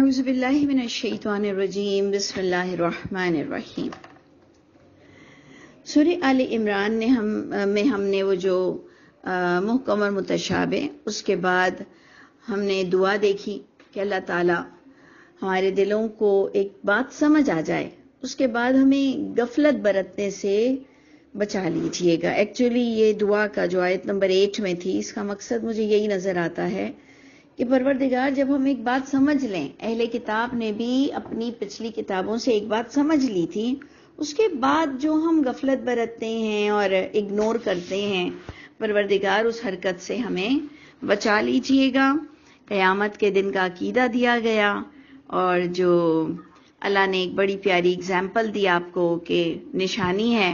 اعوذ باللہ من الشیطان الرجیم بسم اللہ الرحمن الرحیم۔ سورہ آل عمران میں ہم نے وہ جو محکم اور متشابہ، اس کے بعد ہم نے دعا دیکھی کہ اللہ تعالیٰ ہمارے دلوں کو ایک بات سمجھ آ جائے، اس کے بعد ہمیں غفلت برتنے سے بچا لیجئے گا۔ ایکچولی یہ دعا کا جو آیت نمبر 8 میں تھی، اس کا مقصد مجھے یہی نظر آتا ہے کہ پروردگار جب ہم ایک بات سمجھ لیں، اہل کتاب نے بھی اپنی پچھلی کتابوں سے ایک بات سمجھ لی تھی، اس کے بعد جو ہم غفلت برتتے ہیں اور اگنور کرتے ہیں، پروردگار اس حرکت سے ہمیں بچا لیجئے گا۔ قیامت کے دن کا عقیدہ دیا گیا، اور جو اللہ نے ایک بڑی پیاری اگزامپل دی آپ کو کہ نشانی ہے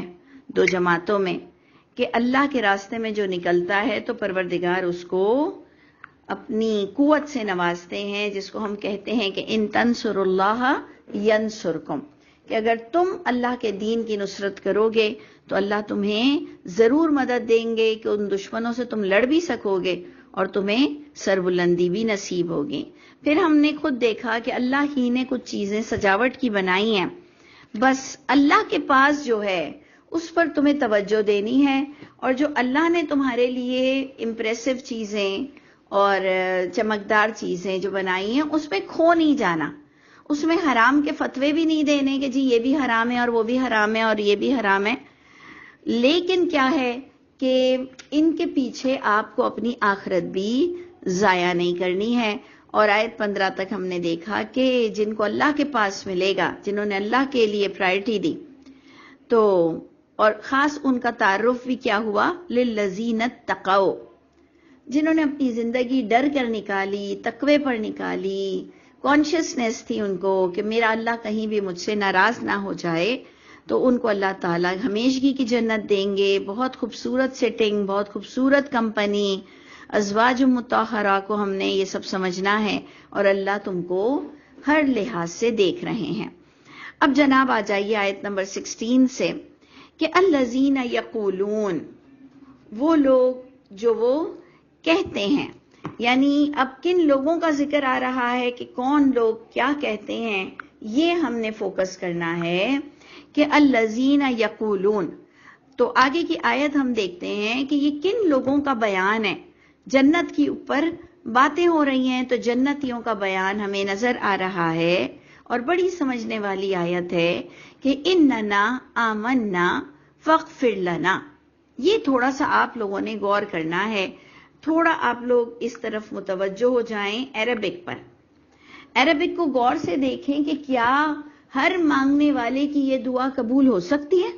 دو جماعتوں میں کہ اللہ کے راستے میں جو نکلتا ہے تو پروردگار اس کو اپنی قوت سے نوازتے ہیں، جس کو ہم کہتے ہیں کہ ان تنصر اللہ ینصرکم، کہ اگر تم اللہ کے دین کی نصرت کرو گے تو اللہ تمہیں ضرور مدد دیں گے کہ ان دشمنوں سے تم لڑ بھی سکو گے اور تمہیں سربلندی بھی نصیب ہوگی۔ پھر ہم نے خود دیکھا کہ اللہ ہی نے کچھ چیزیں سجاوٹ کی بنائی ہیں، بس اللہ کے پاس جو ہے اس پر تمہیں توجہ دینی ہے، اور جو اللہ نے تمہارے لیے امپریسو چیزیں اور چمکدار چیزیں جو بنائی ہیں اس میں کھو نہیں جانا، اس میں حرام کے فتوے بھی نہیں دینے کہ جی یہ بھی حرام ہے اور وہ بھی حرام ہے اور یہ بھی حرام ہے، لیکن کیا ہے کہ ان کے پیچھے آپ کو اپنی آخرت بھی ضائع نہیں کرنی ہے۔ اور آیت 15 تک ہم نے دیکھا کہ جن کو اللہ کے پاس ملے گا، جنہوں نے اللہ کے لیے پرائرٹی دی، تو اور خاص ان کا تعارف بھی کیا ہوا، للذین اتقوا، جنہوں نے اپنی زندگی ڈر کر نکالی، تقوی پر نکالی، کانشیسنیس تھی ان کو کہ میرا اللہ کہیں بھی مجھ سے ناراض نہ ہو جائے، تو ان کو اللہ تعالیٰ ہمیشگی کی جنت دیں گے، بہت خوبصورت سیٹنگ، بہت خوبصورت کمپنی، ازواج مطہرہ کو ہم نے یہ سب سمجھنا ہے، اور اللہ تم کو ہر لحاظ سے دیکھ رہے ہیں۔ اب جناب آ جائیے آیت نمبر 16 سے کہ الذین یقولون، وہ لوگ جو وہ کہتے ہیں، یعنی اب کن لوگوں کا ذکر آ رہا ہے کہ کون لوگ کیا کہتے ہیں، یہ ہم نے فوکس کرنا ہے کہ الذین یقولون۔ تو آگے کی آیت ہم دیکھتے ہیں کہ یہ کن لوگوں کا بیان ہے۔ جنت کی اوپر باتیں ہو رہی ہیں تو جنتیوں کا بیان ہمیں نظر آ رہا ہے، اور بڑی سمجھنے والی آیت ہے کہ اننا آمنا فاغفر لنا۔ یہ تھوڑا سا آپ لوگوں نے غور کرنا ہے، تھوڑا آپ لوگ اس طرف متوجہ ہو جائیں عربک پر۔ عربک کو غور سے دیکھیں کہ کیا ہر مانگنے والے کی یہ دعا قبول ہو سکتی ہے؟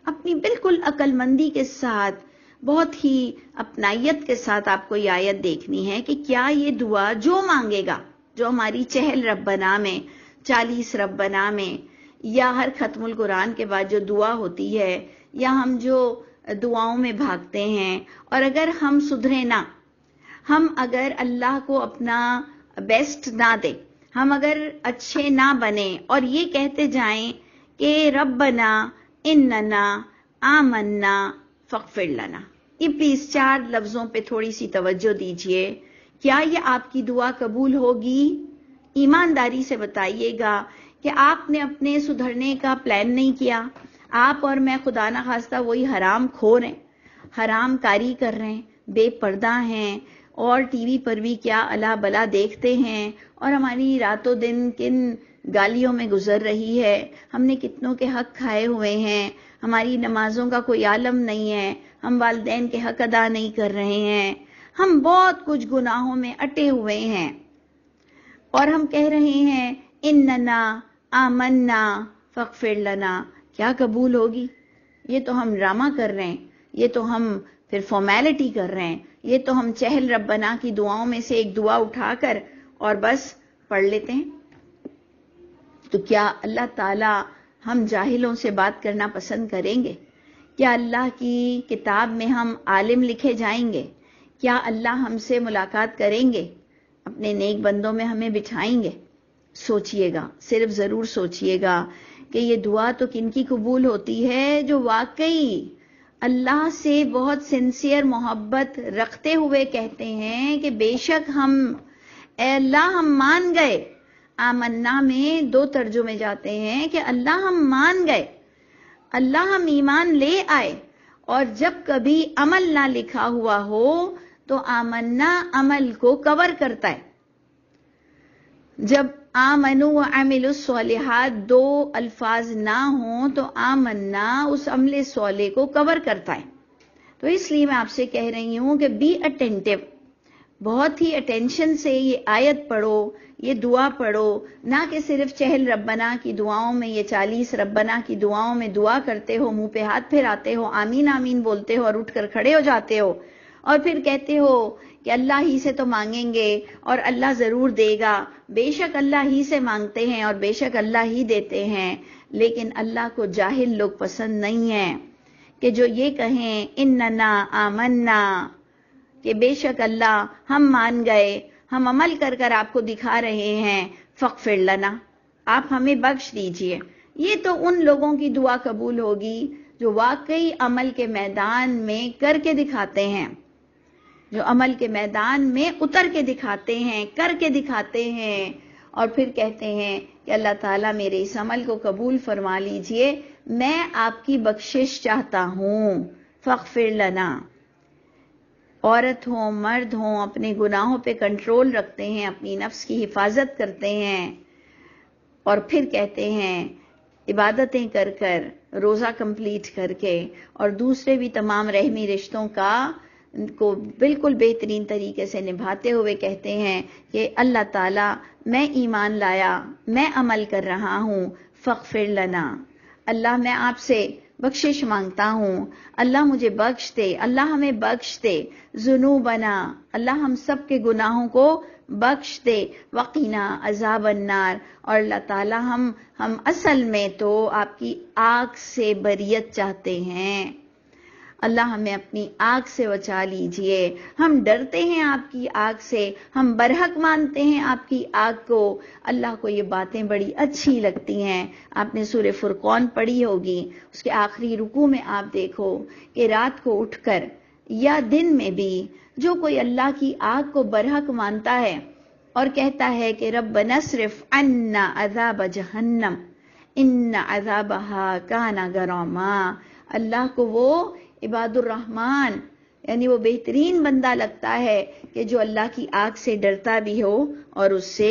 اپنی بالکل عقل مندی کے ساتھ، بہت ہی اپنائیت کے ساتھ آپ کو یہ آیت دیکھنی ہے کہ کیا یہ دعا جو مانگے گا، جو ہماری 40 ربنا میں، 40 ربنا میں، یا ہر ختم القرآن کے بعد جو دعا ہوتی ہے، یا ہم جو دعاؤں میں بھاگتے ہیں، اور اگر ہم سدھرے نہ، ہم اگر اللہ کو اپنا بیسٹ نہ دیں، ہم اگر اچھے نہ بنیں اور یہ کہتے جائیں کہ ربنا اننا آمنا فاغفر لنا، یہ پلیز 4 لفظوں پہ تھوڑی سی توجہ دیجئے۔ کیا یہ آپ کی دعا قبول ہوگی؟ ایمانداری سے بتائیے گا کہ آپ نے اپنے سدھرنے کا پلان نہیں کیا، آپ اور میں خدا نہ خواستہ وہی حرام خور ہیں، حرام کاری کر رہے ہیں، بے پردہ ہیں، اور ٹی وی پر بھی کیا الا بلا دیکھتے ہیں، اور ہماری راتوں دن کن گالیوں میں گزر رہی ہے، ہم نے کتنوں کے حق کھائے ہوئے ہیں، ہماری نمازوں کا کوئی عالم نہیں ہے، ہم والدین کے حق ادا نہیں کر رہے ہیں، ہم بہت کچھ گناہوں میں اٹے ہوئے ہیں، اور ہم کہہ رہے ہیں اننا آمنا فاغفر لنا۔ کیا قبول ہوگی؟ یہ تو ہم ڈرامہ کر رہے ہیں، یہ تو ہم پھر فارمیلٹی کر رہے ہیں، یہ تو ہم 40 ربنا کی دعاؤں میں سے ایک دعا اٹھا کر اور بس پڑھ لیتے ہیں۔ تو کیا اللہ تعالی ہم جاہلوں سے بات کرنا پسند کریں گے؟ کیا اللہ کی کتاب میں ہم عالم لکھے جائیں گے؟ کیا اللہ ہم سے ملاقات کریں گے؟ اپنے نیک بندوں میں ہمیں بٹھائیں گے؟ سوچئے گا، صرف ضرور سوچئے گا کہ یہ دعا تو کن کی قبول ہوتی ہے، جو واقعی اللہ سے بہت سنسیئر محبت رکھتے ہوئے کہتے ہیں کہ بے شک ہم، اے اللہ ہم مان گئے، آمنا میں دو ترجمے جاتے ہیں کہ اللہ ہم مان گئے، اللہ ہم ایمان لے آئے، اور جب کبھی عمل نہ لکھا ہوا ہو تو آمنا عمل کو کور کرتا ہے۔ جب آمنو وعملوا الصالحات دو الفاظ نہ ہوں تو آمنا اس عمل صالح کو کور کرتا ہے۔ تو اس لیے میں آپ سے کہہ رہی ہوں کہ بی اٹینٹیو، بہت ہی اٹینشن سے یہ آیت پڑھو، یہ دعا پڑھو، نہ کہ صرف چہل ربنا کی دعاؤں میں، یہ 40 ربنا کی دعاؤں میں دعا کرتے ہو، منہ پہ ہاتھ پھیراتے ہو، آمین آمین بولتے ہو اور اٹھ کر کھڑے ہو جاتے ہو، اور پھر کہتے ہو کہ اللہ ہی سے تو مانگیں گے اور اللہ ضرور دے گا۔ بے شک اللہ ہی سے مانگتے ہیں اور بے شک اللہ ہی دیتے ہیں، لیکن اللہ کو جاہل لوگ پسند نہیں ہیں کہ جو یہ کہیں اننا آمنا، کہ بے شک اللہ ہم مان گئے، ہم عمل کر کر آپ کو دکھا رہے ہیں، فاغفر لنا، آپ ہمیں بخش دیجئے۔ یہ تو ان لوگوں کی دعا قبول ہوگی جو واقعی عمل کے میدان میں کر کے دکھاتے ہیں، جو عمل کے میدان میں اتر کے دکھاتے ہیں، کر کے دکھاتے ہیں، اور پھر کہتے ہیں کہ اللہ تعالیٰ میرے اس عمل کو قبول فرما لیجئے، میں آپ کی بخشش چاہتا ہوں، فاغفر لنا۔ عورت ہوں مرد ہوں اپنے گناہوں پہ کنٹرول رکھتے ہیں، اپنی نفس کی حفاظت کرتے ہیں، اور پھر کہتے ہیں عبادتیں کر کر، روزہ کمپلیٹ کر کے، اور دوسرے بھی تمام رحمی رشتوں کو بالکل بہترین طریقے سے نبھاتے ہوئے کہتے ہیں کہ اللہ تعالیٰ میں ایمان لایا، میں عمل کر رہا ہوں، فاغفر لنا، اللہ میں آپ سے بخشش مانگتا ہوں، اللہ مجھے بخش دے، اللہ ہمیں بخش دے، ذنوبنا، اللہ ہم سب کے گناہوں کو بخش دے، وقینا عذاب النار، اور اللہ تعالیٰ ہم اصل میں تو آپ کی آگ سے بریت چاہتے ہیں، اللہ ہمیں اپنی آگ سے بچا لیجئے، ہم ڈرتے ہیں آپ کی آگ سے، ہم برحق مانتے ہیں آپ کی آگ کو، اللہ کو یہ باتیں بڑی اچھی لگتی ہیں۔ آپ نے سورہ فرقان پڑھی ہوگی، اس کے آخری رکوع میں آپ دیکھو کہ رات کو اٹھ کر یا دن میں بھی جو کوئی اللہ کی آگ کو برحق مانتا ہے اور کہتا ہے کہ ربنا اصرف عنا عذاب جہنم ان عذابها کان غراما، اللہ کو وہ عباد الرحمن یعنی وہ بہترین بندہ لگتا ہے کہ جو اللہ کی آگ سے ڈرتا بھی ہو اور اس سے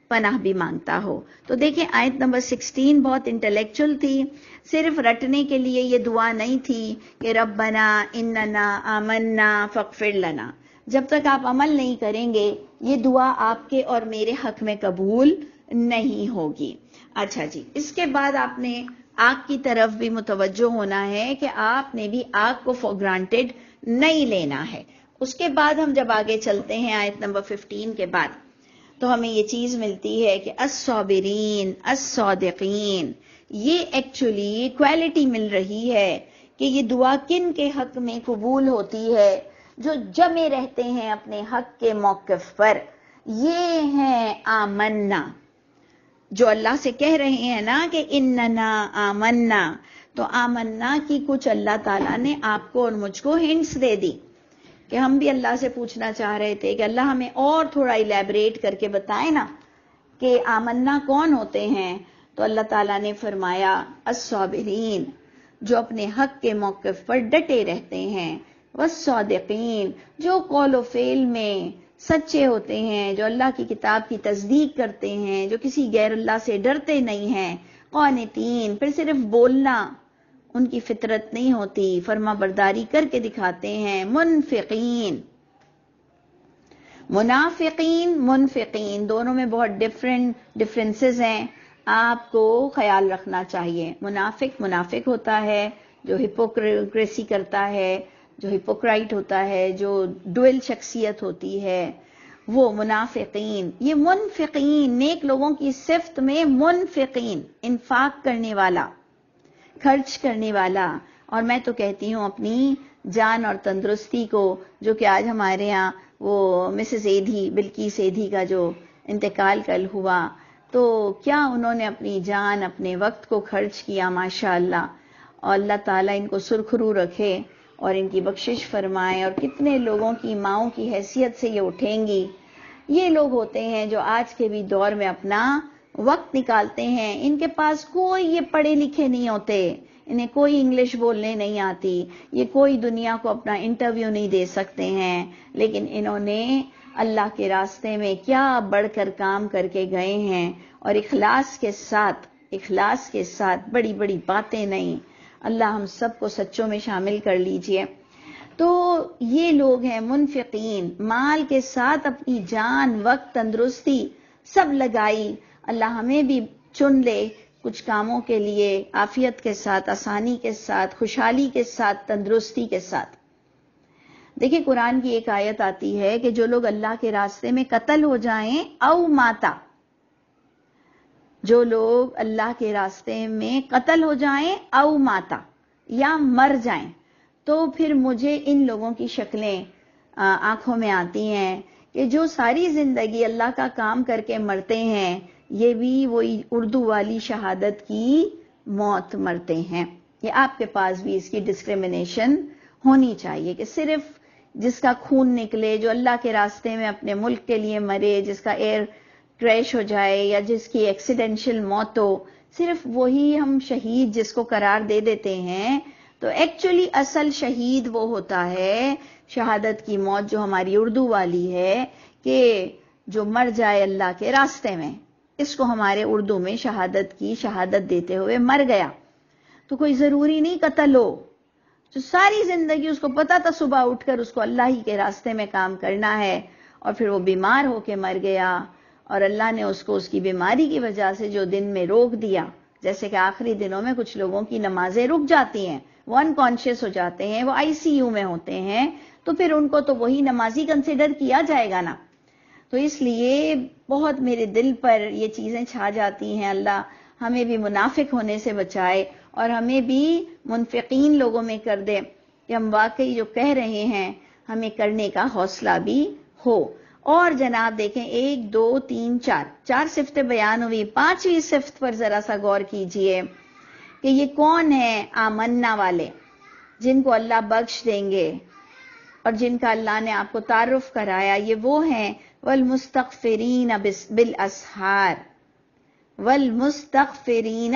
پناہ بھی مانگتا ہو۔ تو دیکھیں آیت نمبر 16 بہت انٹلیکچول تھی، صرف رٹنے کے لیے یہ دعا نہیں تھی کہ ربنا اننا آمنا فاغفر لنا، جب تک آپ عمل نہیں کریں گے یہ دعا آپ کے اور میرے حق میں قبول نہیں ہوگی۔ اچھا جی، اس کے بعد آپ نے آگ کی طرف بھی متوجہ ہونا ہے کہ آپ نے بھی آگ کو فور گرانٹیڈ نہیں لینا ہے۔ اس کے بعد ہم جب آگے چلتے ہیں آیت نمبر 15 کے بعد تو ہمیں یہ چیز ملتی ہے کہ الصابرین الصادقین، یہ ایکچولی کوالٹی مل رہی ہے کہ یہ دعا کن کے حق میں قبول ہوتی ہے، جو جمے رہتے ہیں اپنے حق کے موقف پر، یہ ہیں آمنا، جو اللہ سے کہہ رہے ہیں نا کہ اننا آمنا، تو آمنا کی کچھ اللہ تعالیٰ نے آپ کو اور مجھ کو ہنٹس دے دی کہ ہم بھی اللہ سے پوچھنا چاہ رہے تھے کہ اللہ ہمیں اور تھوڑا الیبریٹ کر کے بتائیں نا کہ آمنا کون ہوتے ہیں، تو اللہ تعالیٰ نے فرمایا الصابرین، جو اپنے حق کے موقف پر ڈٹے رہتے ہیں، والصادقین، جو قول و فعل میں سچے ہوتے ہیں، جو اللہ کی کتاب کی تصدیق کرتے ہیں، جو کسی غیر اللہ سے ڈرتے نہیں ہیں، قانتین، پھر صرف بولنا ان کی فطرت نہیں ہوتی، فرما برداری کر کے دکھاتے ہیں، منفقین، منافقین منفقین دونوں میں بہت ڈفرینسز ہیں، آپ کو خیال رکھنا چاہیے۔ منافق ہوتا ہے جو ہپوکریسی کرتا ہے، جو ہپوکرائٹ ہوتا ہے، جو ڈوئل شخصیت ہوتی ہے، وہ منافقین۔ یہ منفقین، نیک لوگوں کی صفت میں منفقین، انفاق کرنے والا، خرچ کرنے والا۔ اور میں تو کہتی ہوں اپنی جان اور تندرستی کو، جو کہ آج ہمارے ہاں وہ مسز ایدھی، بلقیس ایدھی کا جو انتقال کل ہوا، تو کیا انہوں نے اپنی جان اپنے وقت کو خرچ کیا، ماشاءاللہ، اور اللہ تعالیٰ ان کو سرخرو رکھے اور ان کی بخشش فرمائے، اور کتنے لوگوں کی ماؤں کی حیثیت سے یہ اٹھیں گی، یہ لوگ ہوتے ہیں جو آج کے بھی دور میں اپنا وقت نکالتے ہیں. ان کے پاس کوئی یہ پڑھے لکھے نہیں ہوتے, انہیں کوئی انگلش بولنے نہیں آتی, یہ کوئی دنیا کو اپنا انٹرویو نہیں دے سکتے ہیں, لیکن انہوں نے اللہ کے راستے میں کیا بڑھ کر کام کر کے گئے ہیں, اور اخلاص کے ساتھ بڑی بڑی باتیں نہیں. اللہ ہم سب کو سچوں میں شامل کر لیجئے. تو یہ لوگ ہیں منفقین, مال کے ساتھ اپنی جان, وقت, تندرستی سب لگائی. اللہ ہمیں بھی چن لے کچھ کاموں کے لیے, عافیت کے ساتھ, آسانی کے ساتھ, خوشحالی کے ساتھ, تندرستی کے ساتھ. دیکھیں قرآن کی ایک آیت آتی ہے کہ جو لوگ اللہ کے راستے میں قتل ہو جائیں او ماتا, جو لوگ اللہ کے راستے میں قتل ہو جائیں او ماتا یا مر جائیں, تو پھر مجھے ان لوگوں کی شکلیں آنکھوں میں آتی ہیں کہ جو ساری زندگی اللہ کا کام کر کے مرتے ہیں, یہ بھی وہی اردو والی شہادت کی موت مرتے ہیں. یہ آپ کے پاس بھی اس کی ڈسکریمنیشن ہونی چاہیے کہ صرف جس کا خون نکلے, جو اللہ کے راستے میں اپنے ملک کے لیے مرے, جس کا ایئر کریش ہو جائے یا جس کی ایکسیڈنشل موت ہو, صرف وہی ہم شہید جس کو قرار دے دیتے ہیں. تو ایکچولی اصل شہید وہ ہوتا ہے, شہادت کی موت جو ہماری اردو والی ہے کہ جو مر جائے اللہ کے راستے میں, اس کو ہمارے اردو میں شہادت کی شہادت دیتے ہوئے مر گیا. تو کوئی ضروری نہیں قتل ہو, جو ساری زندگی اس کو پتا تھا صبح اٹھ کر اس کو اللہ ہی کے راستے میں کام کرنا ہے, اور پھر وہ بیمار ہو کے مر گیا, اور اللہ نے اس کو اس کی بیماری کی وجہ سے جو دن میں روک دیا, جیسے کہ آخری دنوں میں کچھ لوگوں کی نمازیں رک جاتی ہیں, وہ انکانشیس ہو جاتے ہیں, وہ ICU میں ہوتے ہیں, تو پھر ان کو تو وہی نمازی کنسیڈر کیا جائے گا نا. تو اس لیے بہت میرے دل پر یہ چیزیں چھا جاتی ہیں. اللہ ہمیں بھی منافق ہونے سے بچائے, اور ہمیں بھی منفقین لوگوں میں کر دے کہ ہم واقعی جو کہہ رہے ہیں ہمیں کرنے کا حوصلہ بھی ہو. اور جناب دیکھیں 1 2 3 4 صفتیں بیان ہوئی, 5ویں صفت پر ذرا سا غور کیجئے کہ یہ کون ہیں آمنا والے, جن کو اللہ بخش دیں گے اور جن کا اللہ نے آپ کو تعارف کرایا. یہ وہ ہیں والمستغفرین بالاسحار, والمستغفرین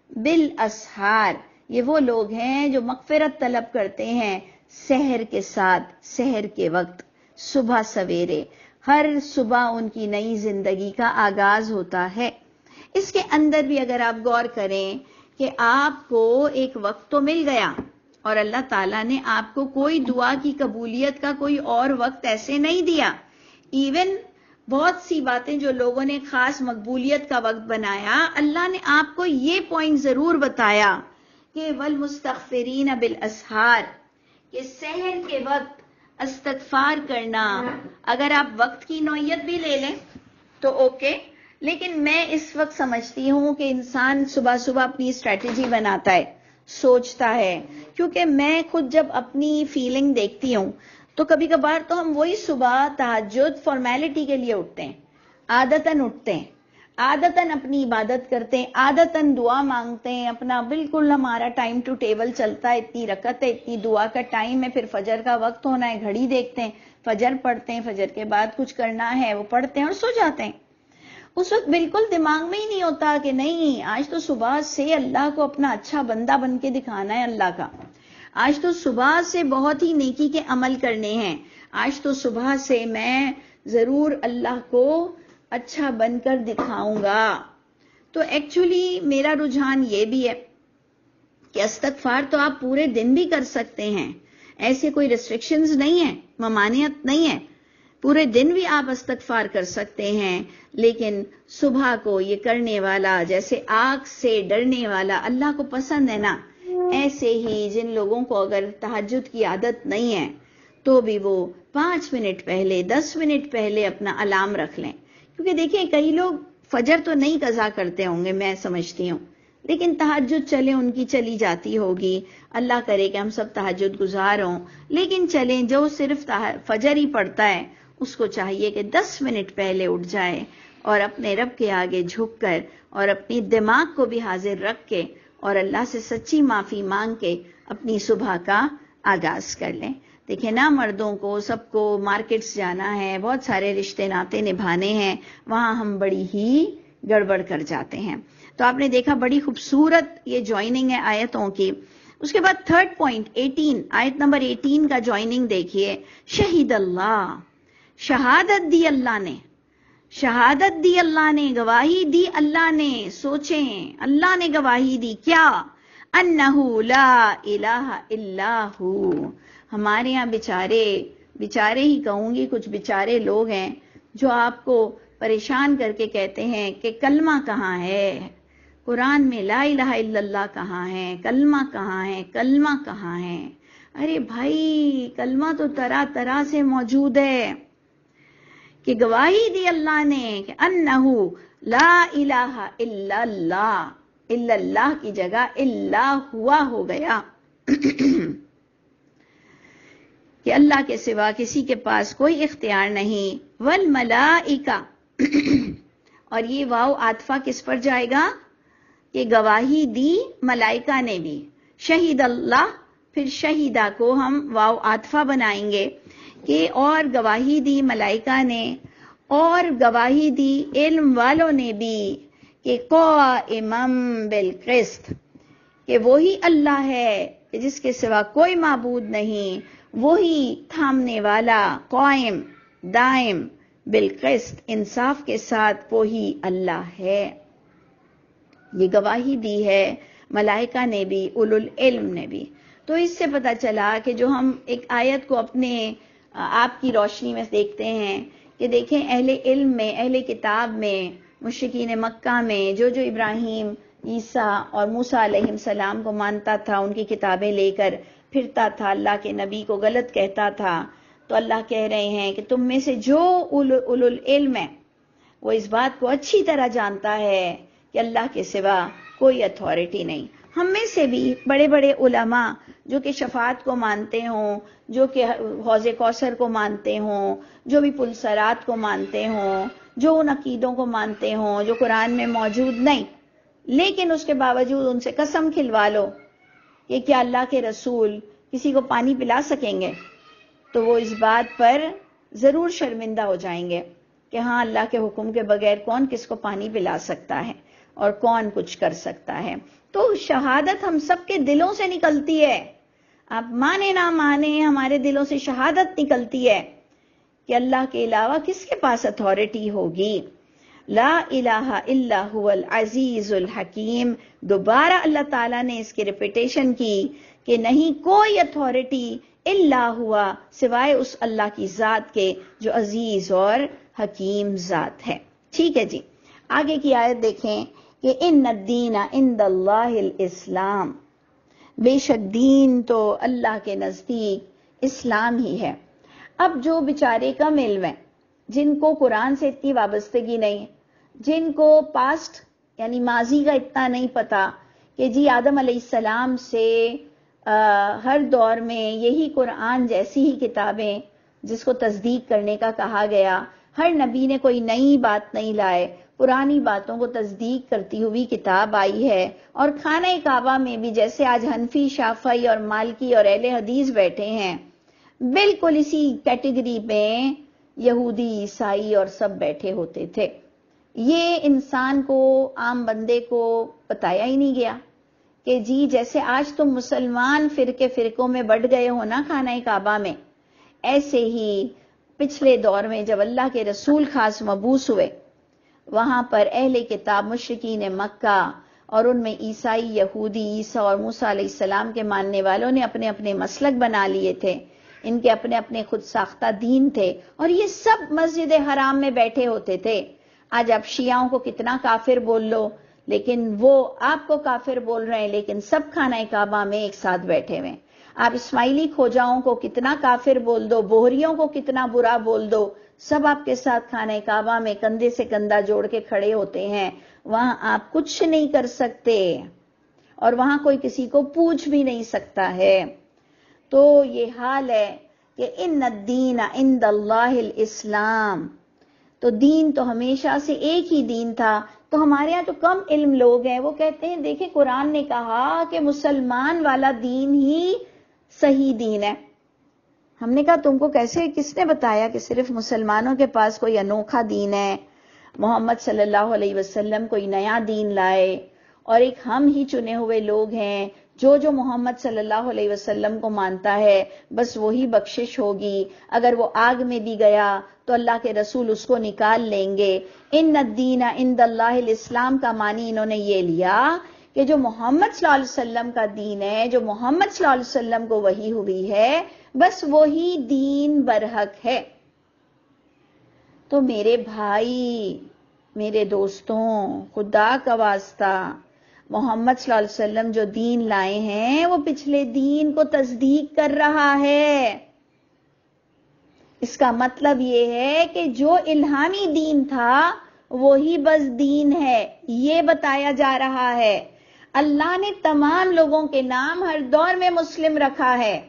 بالاسحار, یہ وہ لوگ ہیں جو مغفرت طلب کرتے ہیں سحر کے ساتھ, سحر کے وقت, صبح سویرے. ہر صبح ان کی نئی زندگی کا آغاز ہوتا ہے. اس کے اندر بھی اگر آپ غور کریں کہ آپ کو ایک وقت تو مل گیا, اور اللہ تعالیٰ نے آپ کو کوئی دعا کی قبولیت کا کوئی اور وقت ایسے نہیں دیا. ایون بہت سی باتیں جو لوگوں نے خاص مقبولیت کا وقت بنایا, اللہ نے آپ کو یہ پوائنٹ ضرور بتایا کہ والمستغفرین بالاسحار, کہ سحر کے وقت استغفار کرنا. اگر آپ وقت کی نوعیت بھی لے لیں تو اوکے, لیکن میں اس وقت سمجھتی ہوں کہ انسان صبح صبح اپنی اسٹریٹجی بناتا ہے, سوچتا ہے, کیونکہ میں خود جب اپنی فیلنگ دیکھتی ہوں تو کبھی کبھار تو ہم وہی صبح تہجد فارمیلٹی کے لیے اٹھتے ہیں, عادتاً اٹھتے ہیں, عادتاً اپنی عبادت کرتے ہیں, عادتاً دعا مانگتے ہیں, اپنا بالکل ہمارا ٹائم ٹو ٹیبل چلتا ہے, اتنی رکعت ہے, اتنی دعا کا ٹائم ہے, پھر فجر کا وقت ہونا ہے, گھڑی دیکھتے ہیں, فجر پڑھتے ہیں, فجر کے بعد کچھ کرنا ہے وہ پڑھتے ہیں اور سو جاتے ہیں. اس وقت بالکل دماغ میں ہی نہیں ہوتا کہ نہیں آج تو صبح سے اللہ کو اپنا اچھا بندہ بن کے دکھانا ہے اللہ کا, آج تو صبح سے بہت ہی نیکی کے عمل کرنے ہیں, آج تو صبح سے میں ضرور اللہ کو اچھا بن کر دکھاؤں گا. تو ایکچولی میرا رجحان یہ بھی ہے کہ استغفار تو آپ پورے دن بھی کر سکتے ہیں, ایسے کوئی ریسٹرکشنز نہیں ہیں, ممانعت نہیں ہے, پورے دن بھی آپ استغفار کر سکتے ہیں. لیکن صبح کو یہ کرنے والا, جیسے آگ سے ڈرنے والا اللہ کو پسند ہے نا, ایسے ہی جن لوگوں کو اگر تہجد کی عادت نہیں ہے تو بھی وہ 5 منٹ پہلے 10 منٹ پہلے اپنا الارم رکھ لیں. کیونکہ دیکھیں کئی لوگ فجر تو نہیں قضا کرتے ہوں گے میں سمجھتی ہوں, لیکن تہجد چلیں ان کی چلی جاتی ہوگی, اللہ کرے کہ ہم سب تہجد گزار ہوں, لیکن چلیں جو صرف فجر ہی پڑھتا ہے اس کو چاہیے کہ 10 منٹ پہلے اٹھ جائے اور اپنے رب کے آگے جھک کر اور اپنی دماغ کو بھی حاضر رکھ کے اور اللہ سے سچی معافی مانگ کے اپنی صبح کا آغاز کر لیں. دیکھیں نا، مردوں کو سب کو مارکیٹس جانا ہے، بہت سارے رشتے ناتے نبھانے ہیں، وہاں ہم بڑی ہی گڑبڑ کر جاتے ہیں۔ تو آپ نے دیکھا بڑی خوبصورت یہ جوائننگ ہے آیتوں کی۔ اس کے بعد تھرڈ پوائنٹ 18، آیت نمبر 18 کا جوائننگ دیکھیے، شہید اللہ، شہادت دی اللہ نے، شہادت دی اللہ نے، گواہی دی اللہ نے۔ سوچیں، اللہ نے گواہی دی کیا؟ انہو لا الہ الا ہو۔ ہمارے ہاں بیچارے ہی کہوں گی، کچھ بیچارے لوگ ہیں جو آپ کو پریشان کر کے کہتے ہیں کہ کلمہ کہاں ہے، قرآن میں لا الہ الا اللہ کہاں ہے، کلمہ کہاں ہے، کلمہ کہاں ہے۔ ارے بھائی، کلمہ تو طرح طرح سے موجود ہے، کہ گواہی دی اللہ نے کہ انہو لا الہ الا اللہ، الا اللہ کی جگہ اللہ ہوا ہو گیا، کہ اللہ کے سوا کسی کے پاس کوئی اختیار نہیں۔ والملائکہ، اور یہ واو عاطفہ کس پر جائے گا؟ کہ گواہی دی ملائکہ نے بھی، شہید اللہ، پھر شہیدہ کو ہم واو عاطفہ بنائیں گے کہ اور گواہی دی ملائکہ نے، اور گواہی دی علم والوں نے بھی، کہ قائما بالقسط، کہ وہی اللہ ہے کہ جس کے سوا کوئی معبود نہیں، وہی تھامنے والا، قائم، دائم، بالقسط، انصاف کے ساتھ، وہی اللہ ہے۔ یہ گواہی دی ہے ملائکہ نے بھی، اولو العلم نے بھی۔ تو اس سے پتہ چلا کہ جو ہم ایک آیت کو اپنے آپ کی روشنی میں دیکھتے ہیں، کہ دیکھیں اہل علم میں، اہل کتاب میں، مشرکین مکہ میں، جو ابراہیم، عیسیٰ اور موسیٰ علیہ السلام کو مانتا تھا، ان کی کتابیں لے کر پھرتا تھا، اللہ کے نبی کو غلط کہتا تھا، تو اللہ کہہ رہے ہیں کہ تم میں سے جو اولو العلم ہے، وہ اس بات کو اچھی طرح جانتا ہے کہ اللہ کے سوا کوئی اتھارٹی نہیں۔ ہم میں سے بھی بڑے بڑے علماء جو کہ شفاعت کو مانتے ہوں، جو کہ حوض کوثر کو مانتے ہوں، جو بھی پلسرات کو مانتے ہوں، جو ان عقیدوں کو مانتے ہوں جو قرآن میں موجود نہیں، لیکن اس کے باوجود ان سے قسم کھلوا لو کہ کیا اللہ کے رسول کسی کو پانی پلا سکیں گے، تو وہ اس بات پر ضرور شرمندہ ہو جائیں گے کہ ہاں، اللہ کے حکم کے بغیر کون کس کو پانی پلا سکتا ہے اور کون کچھ کر سکتا ہے۔ تو شہادت ہم سب کے دلوں سے نکلتی ہے، آپ مانے نہ مانے، ہمارے دلوں سے شہادت نکلتی ہے کہ اللہ کے علاوہ کس کے پاس اتھارٹی ہوگی۔ لا الہ الا هو العزیز الحکیم۔ دوبارہ اللہ تعالیٰ نے اس کی ریپیٹیشن کی کہ نہیں کوئی اتھارٹی الا ہوا، سوائے اس اللہ کی ذات کے جو عزیز اور حکیم ذات ہے۔ ٹھیک ہے جی، آگے کی آیت دیکھیں کہ ان الدین عند اللہ الاسلام، بے شک دین تو اللہ کے نزدیک اسلام ہی ہے۔ اب جو بیچارے کم علم ہیں، جن کو قرآن سے اتنی وابستگی نہیں، جن کو پاسٹ یعنی ماضی کا اتنا نہیں پتا کہ جی آدم علیہ السلام سے ہر دور میں یہی قرآن جیسی ہی کتابیں جس کو تصدیق کرنے کا کہا گیا، ہر نبی نے کوئی نئی بات نہیں لائے، پرانی باتوں کو تصدیق کرتی ہوئی کتاب آئی ہے۔ اور خانہ کعبہ میں بھی جیسے آج حنفی، شافعی اور مالکی اور اہل حدیث بیٹھے ہیں، بالکل اسی کیٹیگری میں یہودی، عیسائی اور سب بیٹھے ہوتے تھے۔ یہ انسان کو، عام بندے کو بتایا ہی نہیں گیا کہ جی جیسے آج تم مسلمان فرقوں میں بٹ گئے ہو نا خانہ کعبہ میں، ایسے ہی پچھلے دور میں جب اللہ کے رسول خاص مبعوث ہوئے، وہاں پر اہل کتاب مشرکین مکہ اور ان میں عیسائی، یہودی، عیسیٰ اور موسیٰ علیہ السلام کے ماننے والوں نے اپنے اپنے مسلک بنا لیے تھے، ان کے اپنے اپنے خود ساختہ دین تھے، اور یہ سب مسجد حرام میں بیٹھے ہوتے تھے۔ آج آپ شیعوں کو کتنا کافر بول لو، لیکن وہ آپ کو کافر بول رہے ہیں، لیکن سب خانہ کعبہ میں ایک ساتھ بیٹھے ہوئے۔ آپ اسماعیلی کھوجاؤں کو کتنا کافر بول دو، بوہریوں کو کتنا برا بول دو، سب آپ کے ساتھ خانہ کعبہ میں کندھے سے کندھا جوڑ کے کھڑے ہوتے ہیں۔ وہاں آپ کچھ نہیں کر سکتے، اور وہاں کوئی کسی کو پوچھ بھی نہیں سکتا ہے۔ تو یہ حال ہے کہ ان الدین عند اللہ الاسلام، تو دین تو ہمیشہ سے ایک ہی دین تھا۔ تو ہمارے ہاں تو کم علم لوگ ہیں، وہ کہتے ہیں دیکھیں قرآن نے کہا کہ مسلمان والا دین ہی صحیح دین ہے، ہم نے کہا تم کو کیسے، کس نے بتایا کہ صرف مسلمانوں کے پاس کوئی انوکھا دین ہے، محمد صلی اللہ علیہ وسلم کوئی نیا دین لائے اور ایک ہم ہی چنے ہوئے لوگ ہیں، جو محمد صلی اللہ علیہ وسلم کو مانتا ہے بس وہی بخشش ہوگی، اگر وہ آگ میں بھی گیا تو اللہ کے رسول اس کو نکال لیں گے۔ ان الدین عند اللہ الاسلام کا معنی انہوں نے یہ لیا کہ جو محمد صلی اللہ علیہ وسلم کا دین ہے، جو محمد صلی اللہ علیہ وسلم کو وحی ہوئی ہے، بس وہی دین برحق ہے۔ تو میرے بھائی، میرے دوستوں، خدا کا واسطہ، محمد صلی اللہ علیہ وسلم جو دین لائے ہیں وہ پچھلے دین کو تصدیق کر رہا ہے۔ اس کا مطلب یہ ہے کہ جو الہامی دین تھا وہی بس دین ہے، یہ بتایا جا رہا ہے۔ اللہ نے تمام لوگوں کے نام ہر دور میں مسلم رکھا ہے،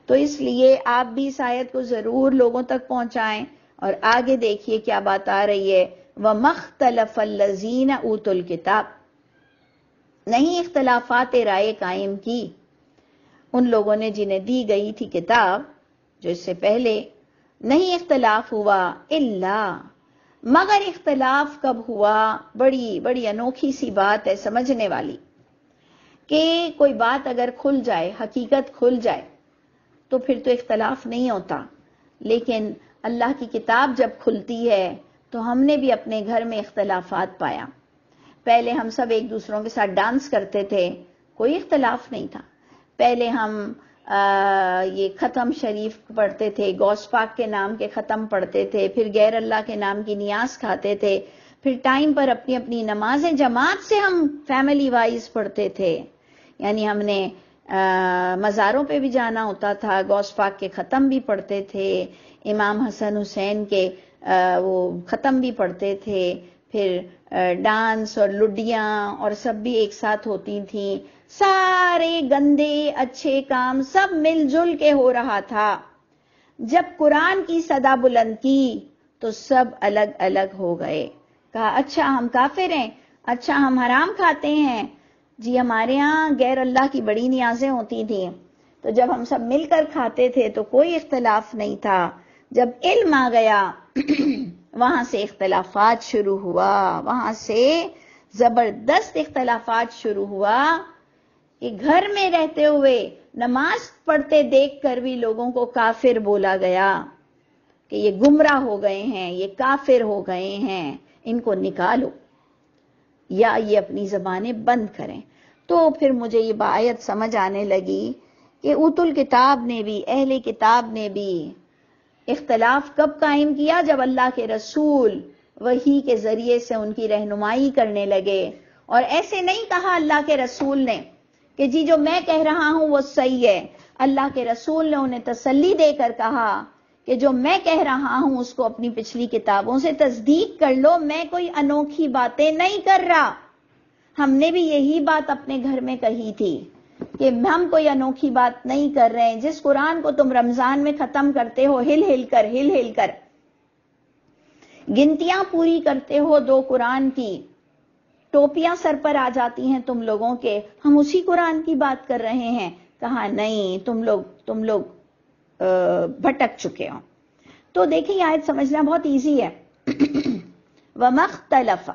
تو اس لیے آپ بھی اس آیت کو ضرور لوگوں تک پہنچائیں۔ اور آگے دیکھیے کیا بات آ رہی ہے، وَمَا اخْتَلَفَ الَّذِينَ أُوتُوا الْكِتَابَ، نہیں اختلافات رائے قائم کی ان لوگوں نے جنہیں دی گئی تھی کتاب، جو اس سے پہلے نہیں اختلاف ہوا، الا، مگر اختلاف کب ہوا، بڑی انوکھی سی بات ہے سمجھنے والی، کہ کوئی بات اگر کھل جائے، حقیقت کھل جائے تو پھر تو اختلاف نہیں ہوتا، لیکن اللہ کی کتاب جب کھلتی ہے تو ہم نے بھی اپنے گھر میں اختلافات پایا۔ پہلے ہم سب ایک دوسروں کے ساتھ ڈانس کرتے تھے، کوئی اختلاف نہیں تھا۔ پہلے ہم یہ ختم شریف پڑھتے تھے، غوث پاک کے نام کے ختم پڑھتے تھے، پھر غیر اللہ کے نام کی نیاز کھاتے تھے، پھر ٹائم پر اپنی اپنی نمازیں جماعت سے ہم فیملی وائز پڑھتے تھے، یعنی ہم نے مزاروں پہ بھی جانا ہوتا تھا، غوث پاک کے ختم بھی پڑھتے تھے، امام حسن حسین کے وہ ختم بھی پڑھتے تھے، پھر ڈانس اور لڈیاں اور سب بھی ایک ساتھ ہوتی تھیں، سارے گندے اچھے کام سب مل جل کے ہو رہا تھا۔ جب قرآن کی صدا بلند کی تو سب الگ الگ ہو گئے، کہا اچھا ہم کافر ہیں، اچھا ہم حرام کھاتے ہیں، جی ہمارے ہاں غیر اللہ کی بڑی نیازیں ہوتی تھیں، تو جب ہم سب مل کر کھاتے تھے تو کوئی اختلاف نہیں تھا۔ جب علم آ گیا وہاں سے اختلافات شروع ہوا، وہاں سے زبردست اختلافات شروع ہوا کہ گھر میں رہتے ہوئے نماز پڑھتے دیکھ کر بھی لوگوں کو کافر بولا گیا کہ یہ گمراہ ہو گئے ہیں، یہ کافر ہو گئے ہیں، ان کو نکالو یا یہ اپنی زبانیں بند کریں۔ تو پھر مجھے یہ آیت سمجھ آنے لگی کہ اوت الکتاب نے بھی، اہل کتاب نے بھی اختلاف کب قائم کیا، جب اللہ کے رسول وحی کے ذریعے سے ان کی رہنمائی کرنے لگے، اور ایسے نہیں کہا اللہ کے رسول نے کہ جی جو میں کہہ رہا ہوں وہ صحیح ہے، اللہ کے رسول نے انہیں تسلی دے کر کہا کہ جو میں کہہ رہا ہوں اس کو اپنی پچھلی کتابوں سے تصدیق کر لو، میں کوئی انوکھی باتیں نہیں کر رہا۔ ہم نے بھی یہی بات اپنے گھر میں کہی تھی کہ ہم کوئی انوکھی بات نہیں کر رہے ہیں، جس قرآن کو تم رمضان میں ختم کرتے ہو ہل ہل کر گنتیاں پوری کرتے ہو 2 قرآن کی، ٹوپیاں سر پر آ جاتی ہیں تم لوگوں کے، ہم اسی قرآن کی بات کر رہے ہیں۔ کہا نہیں، تم لوگ بھٹک چکے ہو۔ تو دیکھیں یہ آیت سمجھنا بہت ایزی ہے۔ وَمَا اخْتَلَفَ،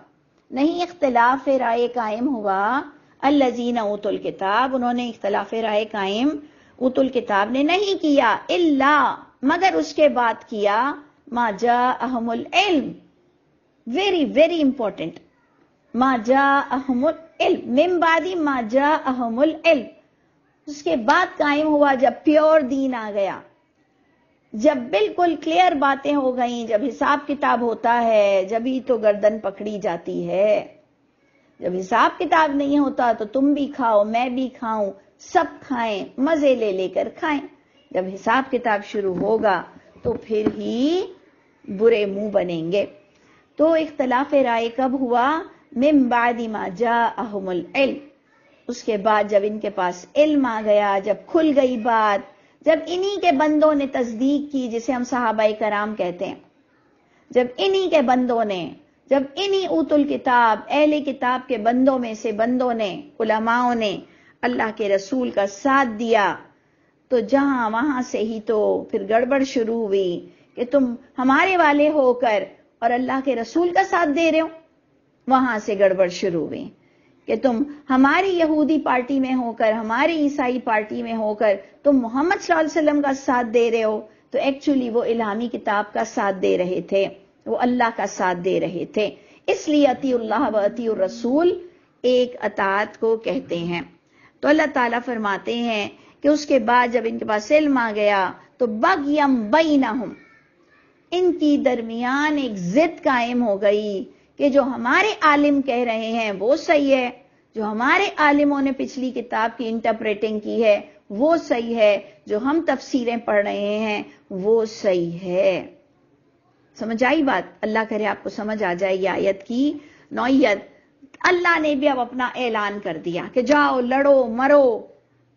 نہیں اختلاف رائے قائم ہوا، الذین اوتوا الکتاب، انہوں نے اختلاف رائے قائم اوت الکتاب نے نہیں کیا، الا، مگر اس کے بعد کیا، ما جاءہم العلم، ویری ویری امپورٹنٹ، ما جاءہم العلم، من بعد ما جاءہم العلم، اس کے بعد قائم ہوا جب پیور دین آ گیا، جب بالکل کلیئر باتیں ہو گئیں، جب حساب کتاب ہوتا ہے جبھی تو گردن پکڑی جاتی ہے، جب حساب کتاب نہیں ہوتا تو تم بھی کھاؤ میں بھی کھاؤں، سب کھائیں، مزے لے لے کر کھائیں، جب حساب کتاب شروع ہوگا تو پھر ہی برے منہ بنیں گے۔ تو اختلاف رائے کب ہوا، من بعد ما جاءہم العلم، اس کے بعد جب ان کے پاس علم آ گیا، جب کھل گئی بات، جب انہی کے بندوں نے تصدیق کی، جسے ہم صحابہ کرام کہتے ہیں، جب انہی کے بندوں نے، جب انہی اوت الکتاب اہل کتاب کے بندوں میں سے بندوں نے، علماؤں نے اللہ کے رسول کا ساتھ دیا، تو جہاں وہاں سے ہی تو پھر گڑبڑ شروع ہوئی کہ تم ہمارے والے ہو کر اور اللہ کے رسول کا ساتھ دے رہے ہو. وہاں سے گڑبڑ شروع ہوئی کہ تم ہماری یہودی پارٹی میں ہو کر، ہماری عیسائی پارٹی میں ہو کر تم محمد صلی اللہ علیہ وسلم کا ساتھ دے رہے ہو. تو ایکچولی وہ الہامی کتاب کا ساتھ دے رہے تھے، وہ اللہ کا ساتھ دے رہے تھے. اس لیے اطیع اللہ و اطیع الرسول ایک اطاعت کو کہتے ہیں. تو اللہ تعالیٰ فرماتے ہیں کہ اس کے بعد جب ان کے پاس علم آ گیا تو بغیم بینہم، ان کی درمیان ایک ضد قائم ہو گئی کہ جو ہمارے عالم کہہ رہے ہیں وہ صحیح ہے، جو ہمارے عالموں نے پچھلی کتاب کی انٹرپریٹنگ کی ہے وہ صحیح ہے، جو ہم تفسیریں پڑھ رہے ہیں وہ صحیح ہے. سمجھ آئی بات؟ اللہ کرے آپ کو سمجھ آ جائے یہ آیت کی نوعیت. اللہ نے بھی اب اپنا اعلان کر دیا کہ جاؤ لڑو مرو،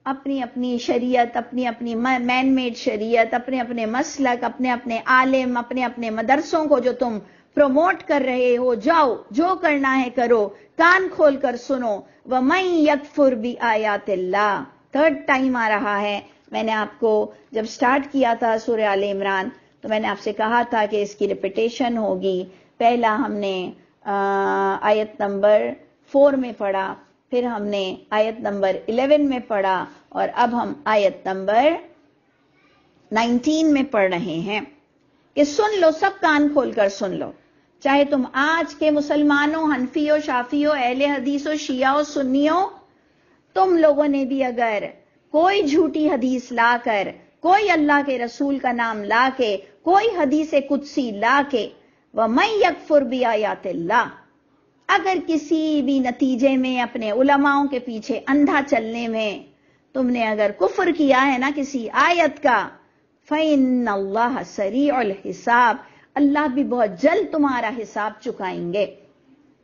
اپنی اپنی شریعت، اپنی اپنی مین میڈ شریعت، اپنے اپنے مسلک، اپنے اپنے عالم، اپنے اپنے مدرسوں کو جو تم پروموٹ کر رہے ہو، جاؤ جو کرنا ہے کرو، کان کھول کر سنو. وَمَن يَكْفُرْ بِآيَاتِ اللَّهِ، تھرڈ ٹائم آ رہا ہے. میں نے آپ کو جب سٹارٹ کیا تھا سورہ آل عمران تو میں نے آپ سے کہا تھا کہ اس کی ریپیٹیشن ہوگی. پہلا ہم نے آیت نمبر 4 میں پڑھا، پھر ہم نے آیت نمبر 11 میں پڑھا، اور اب ہم آیت نمبر 19 میں پڑھ رہے ہیں کہ سن لو، سب کان کھول کر سن لو. چاہے تم آج کے مسلمانوں، حنفیوں، شافیوں، اہل حدیثوں، شیعوں، سنیوں، تم لوگوں نے بھی اگر کوئی جھوٹی حدیث لا کر، کوئی اللہ کے رسول کا نام لا کے، کوئی حدیث قدسی لا کے، وَمَن يَكْفُرْ بِآيَاتِ اللَّهِ، اگر کسی بھی نتیجے میں اپنے علماؤں کے پیچھے اندھا چلنے میں تم نے اگر کفر کیا ہے نا کسی آیت کا، فَإِنَّ اللَّهَ سَرِيعُ الْحِسَابِ، اللہ بھی بہت جلد تمہارا حساب چکائیں گے،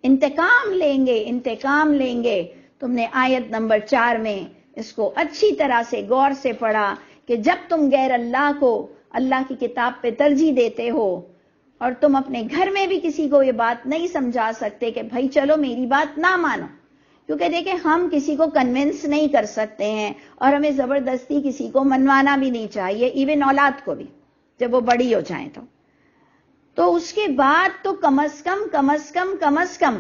انتقام لیں گے، انتقام لیں گے. تم نے آیت نمبر 4 میں اس کو اچھی طرح سے غور سے پڑھا کہ جب تم غیر اللہ کو اللہ کی کتاب پہ ترجیح دیتے ہو اور تم اپنے گھر میں بھی کسی کو یہ بات نہیں سمجھا سکتے کہ بھائی چلو میری بات نہ مانو، کیونکہ دیکھیں ہم کسی کو کنونس نہیں کر سکتے ہیں اور ہمیں زبردستی کسی کو منوانا بھی نہیں چاہیے، ایون اولاد کو بھی جب وہ بڑی ہو جائیں تو اس کے بعد تو کم از کم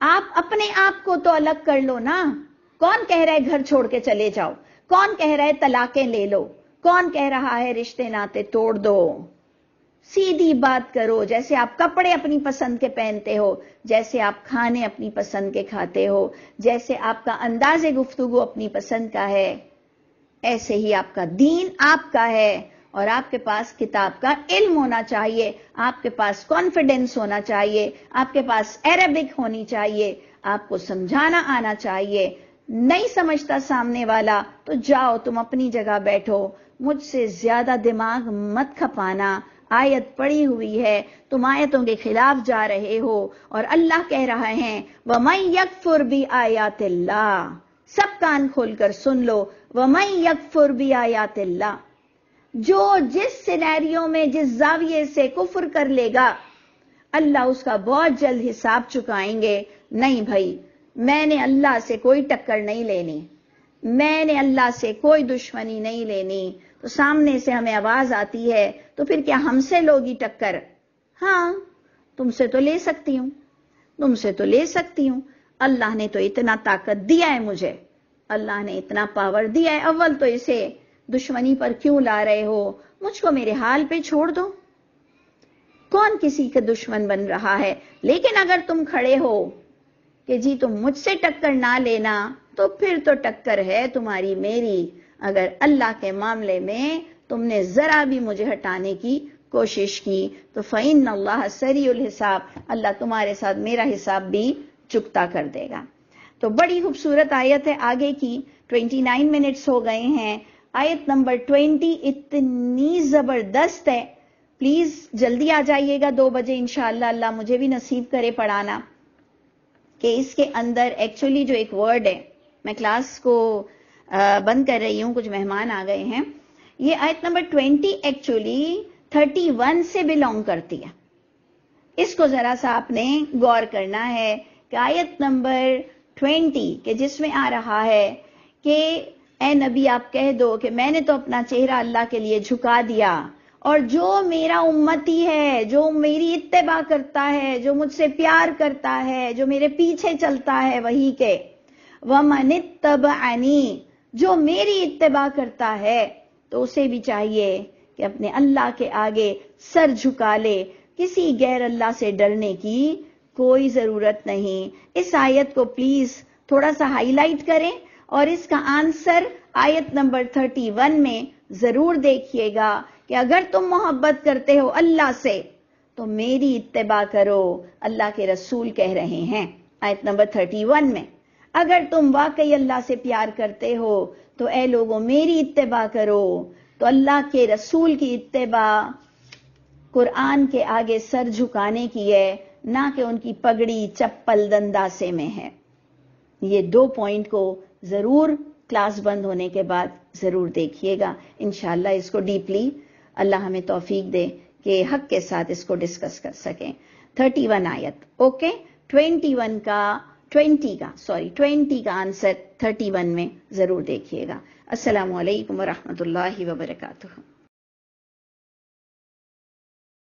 آپ اپنے آپ کو تو الگ کر لو نا. کون کہہ رہا ہے گھر چھوڑ کے چلے جاؤ؟ کون کہہ رہا ہے طلاقیں لے لو؟ کون کہہ رہا ہے رشتے ناتے توڑ دو؟ سیدھی بات کرو. جیسے آپ کپڑے اپنی پسند کے پہنتے ہو، جیسے آپ کھانے اپنی پسند کے کھاتے ہو، جیسے آپ کا انداز گفتگو اپنی پسند کا ہے، ایسے ہی آپ کا دین آپ کا ہے. اور آپ کے پاس کتاب کا علم ہونا چاہیے، آپ کے پاس کانفیڈنس ہونا چاہیے، آپ کے پاس عربک ہونی چاہیے، آپ کو سمجھانا آنا چاہیے. نہیں سمجھتا سامنے والا تو جاؤ تم اپنی جگہ بیٹھو، مجھ سے زیادہ دماغ مت کھپانا. آیت پڑی ہوئی ہے، تم آیتوں کے خلاف جا رہے ہو اور اللہ کہہ رہے ہیں وَمَن يَكْفُرْ بِآيَاتِ اللَّهِ، سب کان کھول کر سن لو. وَمَن يَكْفُرْ بِآيَاتِ اللَّهِ، جو جس سینیریو میں جس زاویے سے کفر کر لے گا اللہ اس کا بہت جلد حساب چکائیں گے. نہیں بھائی، میں نے اللہ سے کوئی ٹکر نہیں لینی، میں نے اللہ سے کوئی دشمنی نہیں لینی. تو سامنے سے ہمیں آواز آتی ہے تو پھر کیا ہم سے لوگی ٹکر؟ ہاں تم سے تو لے سکتی ہوں، تم سے تو لے سکتی ہوں. اللہ نے تو اتنا طاقت دیا ہے مجھے، اللہ نے اتنا پاور دیا ہے. اول تو اسے دشمنی پر کیوں لا رہے ہو؟ مجھ کو میرے حال پہ چھوڑ دو. کون کسی کا دشمن بن رہا ہے؟ لیکن اگر تم کھڑے ہو کہ جی تم مجھ سے ٹکر نہ لینا تو پھر تو ٹکر ہے تمہاری میری. اگر اللہ کے معاملے میں تم نے ذرا بھی مجھے ہٹانے کی کوشش کی تو فَإِنَّ اللَّهَ سَرِيعُ الْحِسَابِ، اللہ تمہارے ساتھ میرا حساب بھی چکتا کر دے گا. تو بڑی خوبصورت آیت ہے آگے کی. 29 منٹس ہو گئے ہیں. آیت نمبر 20 اتنی زبردست ہے، پلیز جلدی آ جائیے گا 2 بجے انشاءاللہ، اللہ مجھے بھی نصیب کرے پڑھانا. کہ اس کے اندر ایکچولی جو ایک ورڈ ہے، میں کلاس کو بند کر رہی ہوں، کچھ مہمان آ گئے ہیں. یہ آیت نمبر 20 ایکچولی 31 سے بلونگ کرتی ہے. اس کو ذرا سا آپ نے غور کرنا ہے کہ آیت نمبر 20 کہ جس میں آ رہا ہے کہ اے نبی آپ کہہ دو کہ میں نے تو اپنا چہرہ اللہ کے لیے جھکا دیا، اور جو میرا امتی ہے، جو میری اتباع کرتا ہے، جو مجھ سے پیار کرتا ہے، جو میرے پیچھے چلتا ہے وہی کے، وَمَنِ اتَّبَعَنِي، جو میری اتباع کرتا ہے تو اسے بھی چاہیے کہ اپنے اللہ کے آگے سر جھکا لے، کسی غیر اللہ سے ڈرنے کی کوئی ضرورت نہیں۔ اس آیت کو پلیز تھوڑا سا ہائی لائٹ کریں اور اس کا آنسر آیت نمبر 31 میں ضرور دیکھیے گا کہ اگر تم محبت کرتے ہو اللہ سے تو میری اتباع کرو، اللہ کے رسول کہہ رہے ہیں آیت نمبر 31 میں۔ اگر تم واقعی اللہ سے پیار کرتے ہو تو اے لوگوں میری اتباع کرو، تو اللہ کے رسول کی اتباع قرآن کے آگے سر جھکانے کی ہے، نہ کہ ان کی پگڑی چپل دنداسے میں ہے۔ یہ 2 پوائنٹ کو ضرور کلاس بند ہونے کے بعد ضرور دیکھیے گا، انشاءاللہ اس کو ڈیپلی اللہ ہمیں توفیق دے کہ حق کے ساتھ اس کو ڈسکس کر سکیں۔ 31 آیت، اوکے، 20 کا آنسر 31 میں ضرور دیکھیے گا۔ السلام علیکم ورحمۃ اللہ وبرکاتہ۔